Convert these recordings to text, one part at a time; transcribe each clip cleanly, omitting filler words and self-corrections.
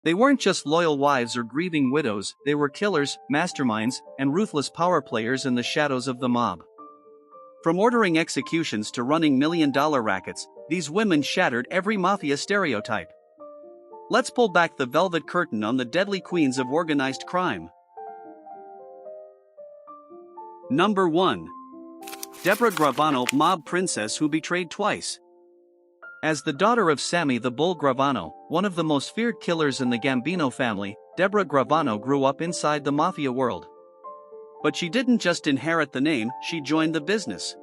They weren't just loyal wives or grieving widows, they were killers, masterminds, and ruthless power players in the shadows of the mob. From ordering executions to running million-dollar rackets, these women shattered every mafia stereotype. Let's pull back the velvet curtain on the deadly queens of organized crime. Number 1. Deborah Gravano, mob princess who betrayed twice. As the daughter of Sammy the Bull Gravano, one of the most feared killers in the Gambino family, Deborah Gravano grew up inside the mafia world. But she didn't just inherit the name, she joined the business.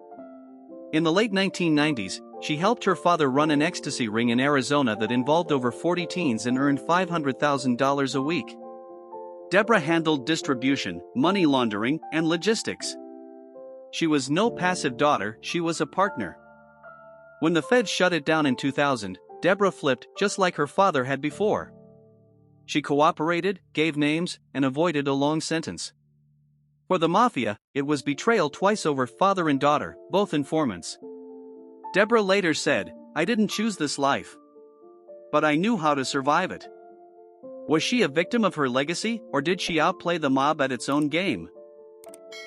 In the late 1990s, she helped her father run an ecstasy ring in Arizona that involved over 40 teens and earned $500,000 a week. Deborah handled distribution, money laundering, and logistics. She was no passive daughter, she was a partner. When the feds shut it down in 2000, Deborah flipped just like her father had before. She cooperated, gave names, and avoided a long sentence. For the mafia, it was betrayal twice over father and daughter, both informants. Deborah later said, "I didn't choose this life. But I knew how to survive it." Was she a victim of her legacy, or did she outplay the mob at its own game?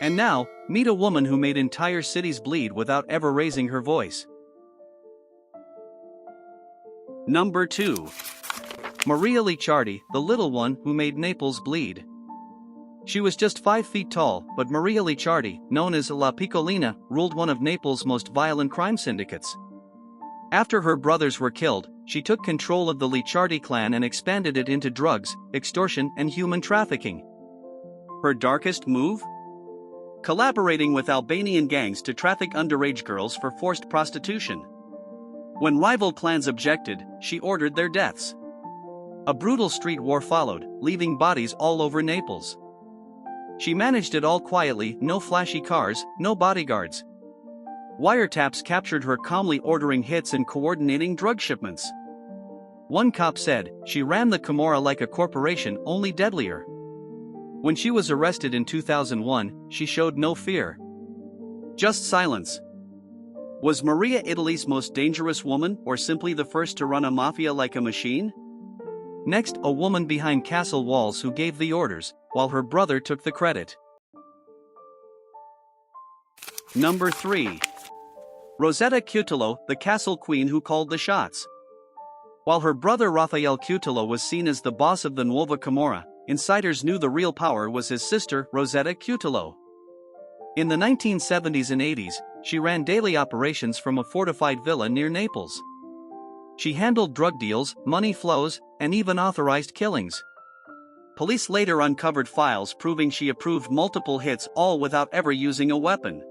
And now, meet a woman who made entire cities bleed without ever raising her voice. Number 2. Maria Licciardi, the little one who made Naples bleed. She was just 5 feet tall, but Maria Licciardi, known as La Piccolina, ruled one of Naples' most violent crime syndicates. After her brothers were killed, she took control of the Licciardi clan and expanded it into drugs, extortion, and human trafficking. Her darkest move? Collaborating with Albanian gangs to traffic underage girls for forced prostitution. When rival clans objected, she ordered their deaths. A brutal street war followed, leaving bodies all over Naples. She managed it all quietly, no flashy cars, no bodyguards. Wiretaps captured her calmly ordering hits and coordinating drug shipments. One cop said, she ran the Camorra like a corporation, only deadlier. When she was arrested in 2001, she showed no fear. Just silence. Was Maria Italy's most dangerous woman, or simply the first to run a mafia like a machine? Next, a woman behind castle walls who gave the orders, while her brother took the credit. Number 3. Rosetta Cutolo, the castle queen who called the shots. While her brother Raffaele Cutolo was seen as the boss of the Nuova Camorra, insiders knew the real power was his sister, Rosetta Cutolo. In the 1970s and 80s, she ran daily operations from a fortified villa near Naples. She handled drug deals, money flows, and even authorized killings. Police later uncovered files proving she approved multiple hits, all without ever using a weapon.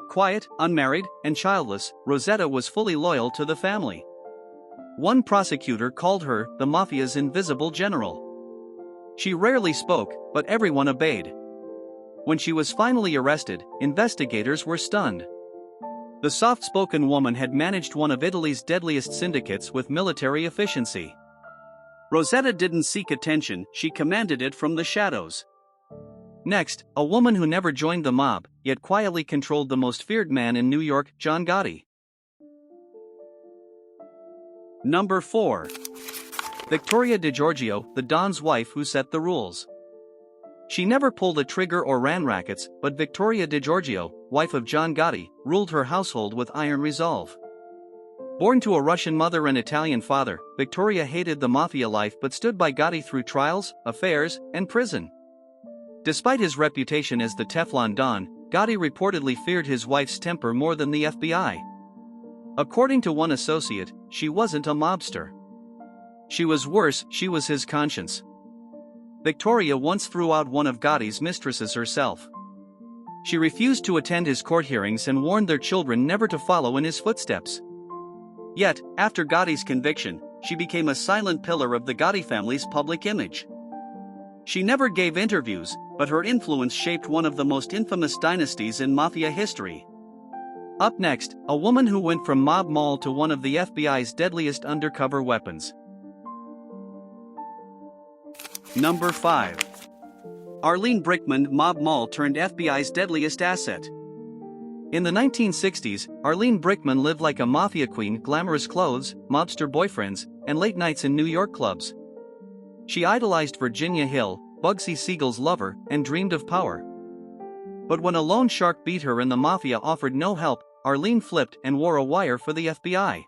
Quiet, unmarried, and childless, Rosetta was fully loyal to the family. One prosecutor called her the Mafia's invisible general. She rarely spoke, but everyone obeyed. When she was finally arrested, investigators were stunned. The soft-spoken woman had managed one of Italy's deadliest syndicates with military efficiency. Rosetta didn't seek attention, she commanded it from the shadows. Next, a woman who never joined the mob, yet quietly controlled the most feared man in New York, John Gotti. Number 4. Victoria DiGiorgio, the Don's wife who set the rules. She never pulled a trigger or ran rackets, but Victoria DiGiorgio, wife of John Gotti, ruled her household with iron resolve. Born to a Russian mother and Italian father, Victoria hated the mafia life but stood by Gotti through trials, affairs, and prison. Despite his reputation as the Teflon Don, Gotti reportedly feared his wife's temper more than the FBI. According to one associate, she wasn't a mobster. She was worse, she was his conscience. Victoria once threw out one of Gotti's mistresses herself. She refused to attend his court hearings and warned their children never to follow in his footsteps. Yet, after Gotti's conviction, she became a silent pillar of the Gotti family's public image. She never gave interviews, but her influence shaped one of the most infamous dynasties in mafia history. Up next, a woman who went from mob mall to one of the FBI's deadliest undercover weapons. Number 5. Arlyne Brickman, mob mall turned FBI's deadliest asset. In the 1960s, Arlyne Brickman lived like a mafia queen, glamorous clothes, mobster boyfriends, and late nights in New York clubs. She idolized Virginia Hill, Bugsy Siegel's lover, and dreamed of power. But when a loan shark beat her and the Mafia offered no help, Arlyne flipped and wore a wire for the FBI.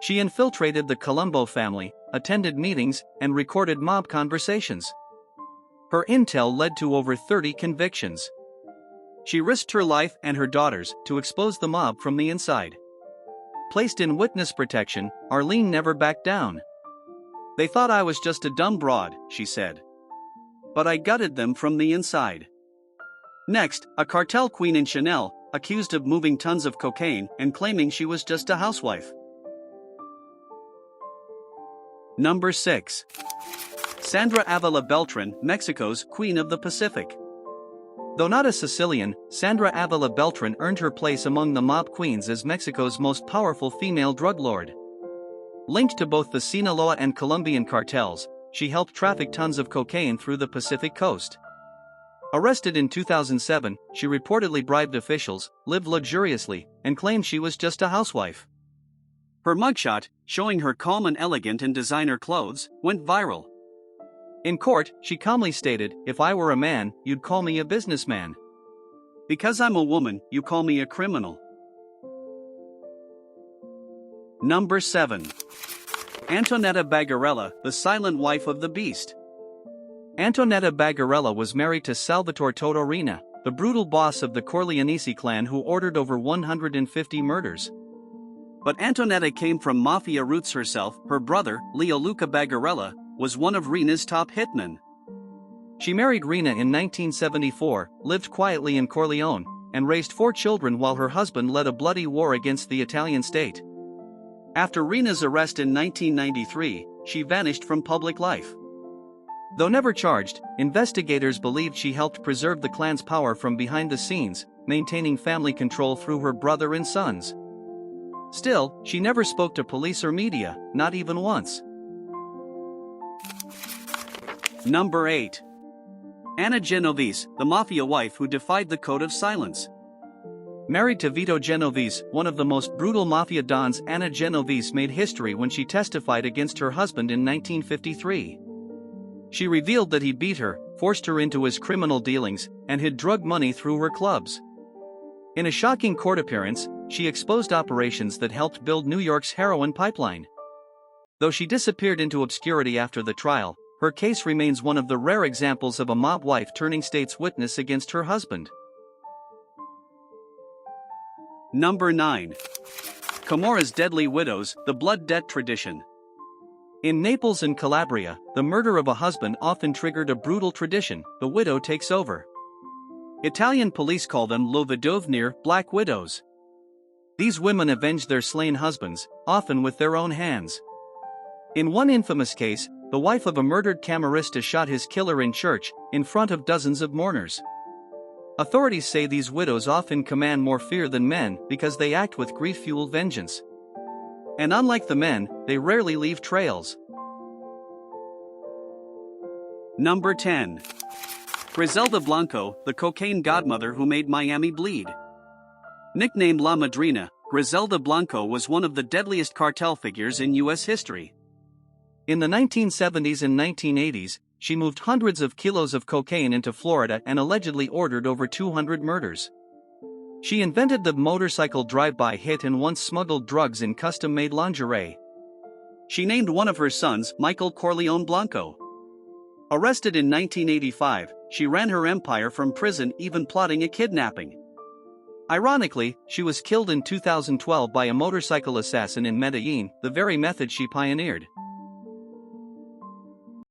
She infiltrated the Colombo family, attended meetings, and recorded mob conversations. Her intel led to over 30 convictions. She risked her life and her daughter's to expose the mob from the inside. Placed in witness protection, Arlyne never backed down. "They thought I was just a dumb broad," she said. "But I gutted them from the inside." Next, a cartel queen in Chanel, accused of moving tons of cocaine and claiming she was just a housewife. Number 6. Sandra Avila Beltran, Mexico's Queen of the Pacific. Though not a Sicilian, Sandra Avila Beltran earned her place among the mob queens as Mexico's most powerful female drug lord. Linked to both the Sinaloa and Colombian cartels, she helped traffic tons of cocaine through the Pacific coast. Arrested in 2007, she reportedly bribed officials, lived luxuriously, and claimed she was just a housewife. Her mugshot, showing her calm and elegant in designer clothes, went viral. In court, she calmly stated, "If I were a man, you'd call me a businessman. Because I'm a woman, you call me a criminal." Number 7. Antonietta Bagarella, the silent wife of the beast. Antonietta Bagarella was married to Salvatore Totorina, the brutal boss of the Corleonesi clan who ordered over 150 murders. But Antonietta came from Mafia roots herself. Her brother, Leo Luca Bagarella, was one of Rina's top hitmen. She married Rina in 1974, lived quietly in Corleone, and raised 4 children while her husband led a bloody war against the Italian state. After Rina's arrest in 1993, she vanished from public life. Though never charged, investigators believed she helped preserve the clan's power from behind the scenes, maintaining family control through her brother and sons. Still, she never spoke to police or media, not even once. Number 8. Anna Genovese, the Mafia wife who defied the code of silence. Married to Vito Genovese, one of the most brutal Mafia dons, Anna Genovese made history when she testified against her husband in 1953. She revealed that he beat her, forced her into his criminal dealings, and hid drug money through her clubs. In a shocking court appearance, she exposed operations that helped build New York's heroin pipeline. Though she disappeared into obscurity after the trial, her case remains one of the rare examples of a mob wife turning state's witness against her husband. Number 9. Camorra's deadly widows, the blood debt tradition. In Naples and Calabria, the murder of a husband often triggered a brutal tradition: the widow takes over. Italian police call them le vedovne, black widows. These women avenge their slain husbands, often with their own hands. In one infamous case, the wife of a murdered Camorrista shot his killer in church, in front of dozens of mourners. Authorities say these widows often command more fear than men because they act with grief-fueled vengeance. And unlike the men, they rarely leave trails. Number 10. Griselda Blanco, the cocaine godmother who made Miami bleed. Nicknamed La Madrina, Griselda Blanco was one of the deadliest cartel figures in U.S. history. In the 1970s and 1980s, she moved hundreds of kilos of cocaine into Florida and allegedly ordered over 200 murders. She invented the motorcycle drive-by hit and once smuggled drugs in custom-made lingerie. She named one of her sons Michael Corleone Blanco. Arrested in 1985, she ran her empire from prison, even plotting a kidnapping. Ironically, she was killed in 2012 by a motorcycle assassin in Medellin, the very method she pioneered.